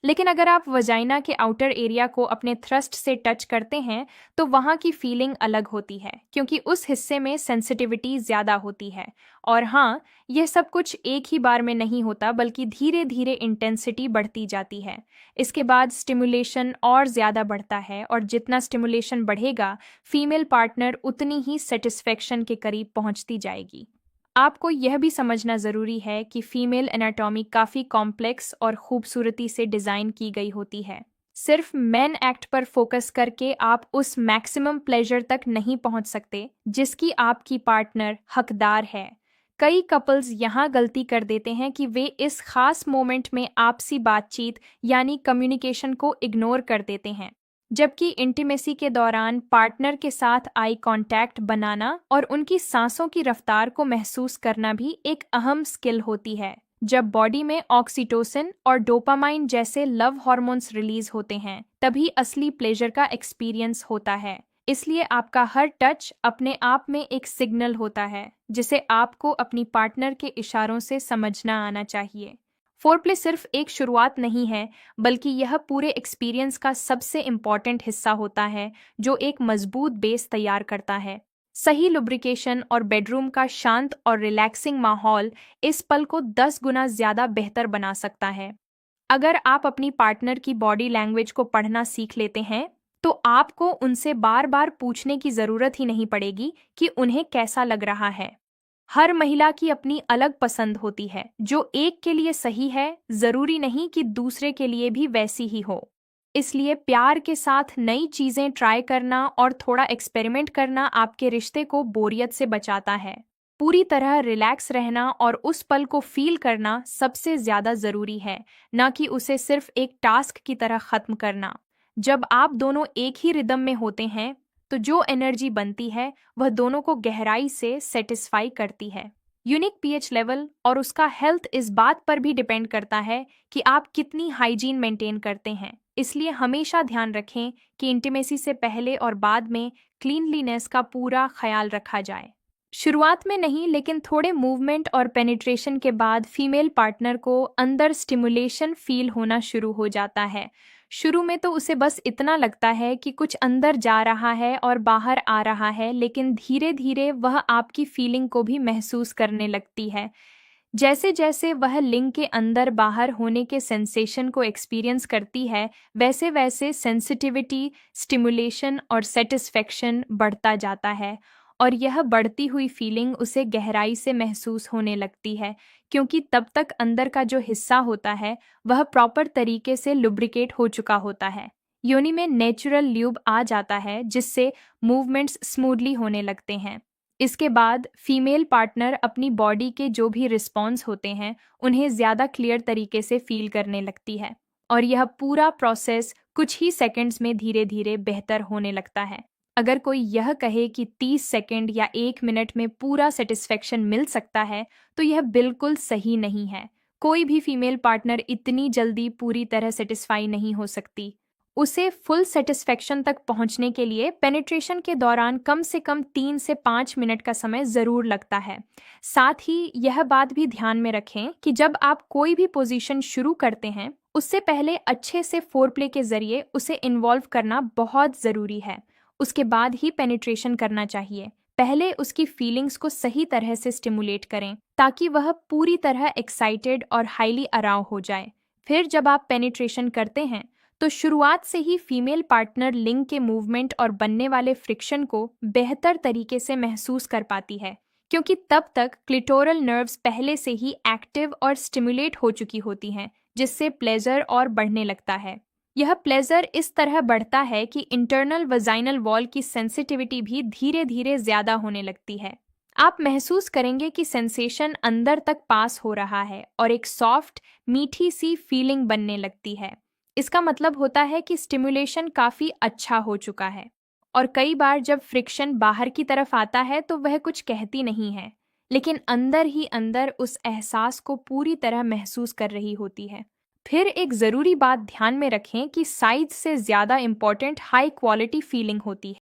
लेकिन अगर आप वजाइना के आउटर एरिया को अपने थ्रस्ट से टच करते हैं तो वहाँ की फीलिंग अलग होती है, क्योंकि उस हिस्से में सेंसिटिविटी ज़्यादा होती है। और हाँ, यह सब कुछ एक ही बार में नहीं होता, बल्कि धीरे धीरे इंटेंसिटी बढ़ती जाती है। इसके बाद स्टिमुलेशन और ज़्यादा बढ़ता है, और जितना स्टिमुलेशन बढ़ेगा, फीमेल पार्टनर उतनी ही सेटिस्फेक्शन के करीब पहुंचती जाएगी। आपको यह भी समझना ज़रूरी है कि फीमेल एनाटॉमी काफ़ी कॉम्प्लेक्स और खूबसूरती से डिज़ाइन की गई होती है। सिर्फ मेन एक्ट पर फोकस करके आप उस मैक्सिमम प्लेजर तक नहीं पहुंच सकते जिसकी आपकी पार्टनर हकदार है। कई कपल्स यहाँ गलती कर देते हैं कि वे इस खास मोमेंट में आपसी बातचीत यानी कम्युनिकेशन को इग्नोर कर देते हैं, जबकि इंटीमेसी के दौरान पार्टनर के साथ आई कांटेक्ट बनाना और उनकी सांसों की रफ्तार को महसूस करना भी एक अहम स्किल होती है। जब बॉडी में ऑक्सीटोसिन और डोपामाइन जैसे लव हॉर्मोन्स रिलीज होते हैं, तभी असली प्लेजर का एक्सपीरियंस होता है। इसलिए आपका हर टच अपने आप में एक सिग्नल होता है, जिसे आपको अपनी पार्टनर के इशारों से समझना आना चाहिए। फोरप्ले सिर्फ एक शुरुआत नहीं है, बल्कि यह पूरे एक्सपीरियंस का सबसे इम्पॉर्टेंट हिस्सा होता है, जो एक मजबूत बेस तैयार करता है। सही लुब्रिकेशन और बेडरूम का शांत और रिलैक्सिंग माहौल इस पल को 10 गुना ज़्यादा बेहतर बना सकता है। अगर आप अपनी पार्टनर की बॉडी लैंग्वेज को पढ़ना सीख लेते हैं, तो आपको उनसे बार बार पूछने की ज़रूरत ही नहीं पड़ेगी कि उन्हें कैसा लग रहा है। हर महिला की अपनी अलग पसंद होती है, जो एक के लिए सही है, जरूरी नहीं कि दूसरे के लिए भी वैसी ही हो। इसलिए प्यार के साथ नई चीजें ट्राई करना और थोड़ा एक्सपेरिमेंट करना आपके रिश्ते को बोरियत से बचाता है। पूरी तरह रिलैक्स रहना और उस पल को फील करना सबसे ज्यादा जरूरी है, न कि उसे सिर्फ एक टास्क की तरह खत्म करना। जब आप दोनों एक ही रिदम में होते हैं, तो जो एनर्जी बनती है वह दोनों को गहराई से सेटिस्फाई करती है। यूनिक पीएच लेवल और उसका हेल्थ इस बात पर भी डिपेंड करता है कि आप कितनी हाइजीन मेंटेन करते हैं। इसलिए हमेशा ध्यान रखें कि इंटीमेसी से पहले और बाद में क्लीनलीनेस का पूरा ख्याल रखा जाए। शुरुआत में नहीं, लेकिन थोड़े मूवमेंट और पेनिट्रेशन के बाद फीमेल पार्टनर को अंदर स्टिमुलेशन फील होना शुरू हो जाता है। शुरू में तो उसे बस इतना लगता है कि कुछ अंदर जा रहा है और बाहर आ रहा है, लेकिन धीरे धीरे वह आपकी फीलिंग को भी महसूस करने लगती है। जैसे जैसे वह लिंग के अंदर बाहर होने के सेंसेशन को एक्सपीरियंस करती है, वैसे वैसे सेंसिटिविटी, स्टिमुलेशन और सेटिस्फेक्शन बढ़ता जाता है। और यह बढ़ती हुई फीलिंग उसे गहराई से महसूस होने लगती है, क्योंकि तब तक अंदर का जो हिस्सा होता है वह प्रॉपर तरीके से लुब्रिकेट हो चुका होता है। योनि में नेचुरल ल्यूब आ जाता है, जिससे मूवमेंट्स स्मूथली होने लगते हैं। इसके बाद फीमेल पार्टनर अपनी बॉडी के जो भी रिस्पॉन्स होते हैं उन्हें ज़्यादा क्लियर तरीके से फील करने लगती है, और यह पूरा प्रोसेस कुछ ही सेकंड्स में धीरे धीरे बेहतर होने लगता है। अगर कोई यह कहे कि 30 सेकंड या 1 मिनट में पूरा सेटिस्फेक्शन मिल सकता है, तो यह बिल्कुल सही नहीं है। कोई भी फीमेल पार्टनर इतनी जल्दी पूरी तरह सेटिस्फाई नहीं हो सकती। उसे फुल सेटिस्फेक्शन तक पहुंचने के लिए पेनिट्रेशन के दौरान कम से कम 3 से 5 मिनट का समय ज़रूर लगता है। साथ ही यह बात भी ध्यान में रखें कि जब आप कोई भी पोजीशन शुरू करते हैं, उससे पहले अच्छे से फोरप्ले के जरिए उसे इन्वॉल्व करना बहुत ज़रूरी है। उसके बाद ही पेनिट्रेशन करना चाहिए। पहले उसकी फीलिंग्स को सही तरह से स्टिमुलेट करें, ताकि वह पूरी तरह एक्साइटेड और हाईली अराव हो जाए। फिर जब आप पेनिट्रेशन करते हैं, तो शुरुआत से ही फीमेल पार्टनर लिंग के मूवमेंट और बनने वाले फ्रिक्शन को बेहतर तरीके से महसूस कर पाती है, क्योंकि तब तक क्लिटोरल नर्व्स पहले से ही एक्टिव और स्टिमुलेट हो चुकी होती हैं, जिससे प्लेजर और बढ़ने लगता है। यह प्लेजर इस तरह बढ़ता है कि इंटरनल वजाइनल वॉल की सेंसिटिविटी भी धीरे धीरे ज्यादा होने लगती है। आप महसूस करेंगे कि सेंसेशन अंदर तक पास हो रहा है और एक सॉफ्ट, मीठी सी फीलिंग बनने लगती है। इसका मतलब होता है कि स्टिमुलेशन काफी अच्छा हो चुका है। और कई बार जब फ्रिक्शन बाहर की तरफ आता है तो वह कुछ कहती नहीं है, लेकिन अंदर ही अंदर उस एहसास को पूरी तरह महसूस कर रही होती है। फिर एक ज़रूरी बात ध्यान में रखें कि साइज से ज़्यादा इम्पॉर्टेंट हाई क्वालिटी फीलिंग होती है।